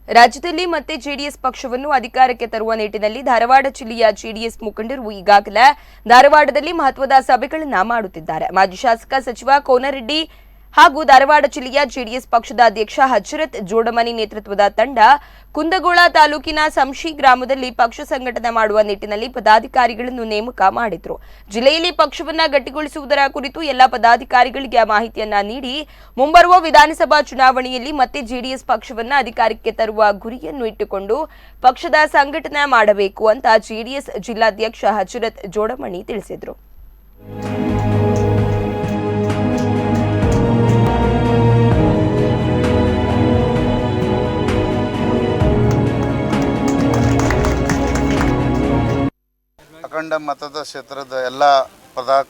ರಾಜ್ಯದಲ್ಲಿ ಮತ್ತೆ ಜೆಡಿಎಸ್ ಪಕ್ಷವನ್ನು ಅಧಿಕಾರಕ್ಕೆ ತರುವ ನಿಟ್ಟಿನಲ್ಲಿ ಧಾರವಾಡ ಜಿಲ್ಲೆಯ ಜೆಡಿಎಸ್ ಮುಖಂಡರು ಈಗಾಗಲೇ ಧಾರವಾಡದಲ್ಲಿ ಮಹತ್ವದ ಸಭೆಗಳನ್ನು ಮಾಡುತ್ತಿದ್ದಾರೆ. ಮಾಜಿ ಶಾಸಕ ಸಚಿವ ಕೋನರೆಡ್ಡಿ ಹಾಗೂ ಧಾರವಾಡ ಜಿಲ್ಲೆಯ ಜೆಡಿಎಸ್ ಪಕ್ಷದ ಅಧ್ಯಕ್ಷ ಹಜರತ್ ಜೋಡಮನಿ ನೇತೃತ್ವದ ತಂಡ ಕುಂದಗೋಳ ತಾಲೂಕಿನ ಸಂಶಿ ಗ್ರಾಮದಲ್ಲಿ ಪಕ್ಷ ಸಂಘಟನೆ ಮಾಡುವ ನಿಟ್ಟಿನಲ್ಲಿ ಪದಾಧಿಕಾರಿಗಳನ್ನು ನೇಮಕ ಮಾಡಿದ್ರು. ಜಿಲ್ಲೆಯಲ್ಲಿ ಪಕ್ಷವನ್ನ ಗಟ್ಟಿಗೊಳಿಸುವುದರ ಕುರಿತು ಎಲ್ಲ ಪದಾಧಿಕಾರಿಗಳಿಗೆ ಮಾಹಿತಿಯನ್ನ ನೀಡಿ ಮುಂಬರುವ ವಿಧಾನಸಭಾ ಚುನಾವಣೆಯಲ್ಲಿ ಮತ್ತೆ ಜೆಡಿಎಸ್ ಪಕ್ಷವನ್ನ ಅಧಿಕಾರಕ್ಕೆ ತರುವ ಗುರಿಯನ್ನು ಇಟ್ಟುಕೊಂಡು ಪಕ್ಷದ ಸಂಘಟನೆ ಮಾಡಬೇಕು ಅಂತ ಜೆಡಿಎಸ್ ಜಿಲ್ಲಾಧ್ಯಕ್ಷ ಹಜರತ್ ಜೋಡಮನಿ ತಿಳಿಸಿದರು. ಅಖಂಡ ಮತದ ಕ್ಷೇತ್ರದ ಎಲ್ಲ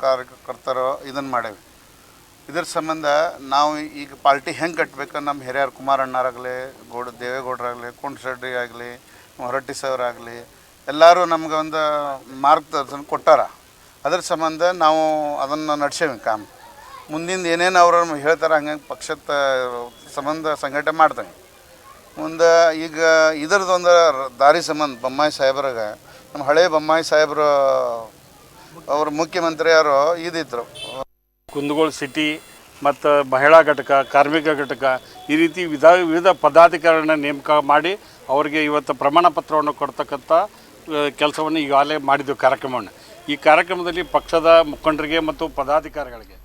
ಕಾರ್ಯಕರ್ತರು ಇದನ್ನು ಮಾಡೇವಿ. ಇದ್ರ ಸಂಬಂಧ ನಾವು ಈಗ ಪಾರ್ಟಿ ಹೆಂಗೆ ಕಟ್ಟಬೇಕು, ನಮ್ಮ ಹಿರಿಯರು ಕುಮಾರಣ್ಣರಾಗಲಿ, ದೇವೇಗೌಡರಾಗಲಿ, ಕುಂಟಶೆಟ್ಟಿ ಆಗಲಿ, ಹೊರಟ್ಟಿ ಸಾವ್ರಾಗಲಿ ಎಲ್ಲರೂ ನಮ್ಗೆ ಒಂದು ಮಾರ್ಗದರ್ಶನ ಕೊಟ್ಟಾರ. ಅದ್ರ ಸಂಬಂಧ ನಾವು ಅದನ್ನು ನಡೆಸೇವಿ. ಮುಂದಿಂದ ಏನೇನು ಅವರು ಹೇಳ್ತಾರೆ ಹಂಗೆ ಪಕ್ಷದ ಸಂಬಂಧ ಸಂಘಟನೆ ಮಾಡ್ತೇವೆ. ಮುಂದೆ ಈಗ ಇದರದೊಂದು ದಾರಿ ಸಂಬಂಧ ಬೊಮ್ಮಾಯಿ ಸಾಹೇಬ್ರಾಗ ನಮ್ಮ ಹಳೆ ಬೊಮ್ಮಾಯಿ ಸಾಹೇಬರು ಅವರು ಮುಖ್ಯಮಂತ್ರಿ ಯಾರು ಇದ್ದಿದ್ರು. ಕುಂದಗೋಳ ಸಿಟಿ ಮತ್ತು ಮಹಿಳಾ ಘಟಕ, ಕಾರ್ಮಿಕ ಘಟಕ ಈ ರೀತಿ ವಿವಿಧ ಪದಾಧಿಕಾರಿಗಳನ್ನ ನೇಮಕ ಮಾಡಿ ಅವರಿಗೆ ಇವತ್ತು ಪ್ರಮಾಣ ಪತ್ರವನ್ನು ಕೊಡ್ತಕ್ಕಂಥ ಕೆಲಸವನ್ನು ಈಗಾಗಲೇ ಮಾಡಿದ್ದೆವು ಕಾರ್ಯಕ್ರಮವನ್ನು. ಈ ಕಾರ್ಯಕ್ರಮದಲ್ಲಿ ಪಕ್ಷದ ಮುಖಂಡರಿಗೆ ಮತ್ತು ಪದಾಧಿಕಾರಿಗಳಿಗೆ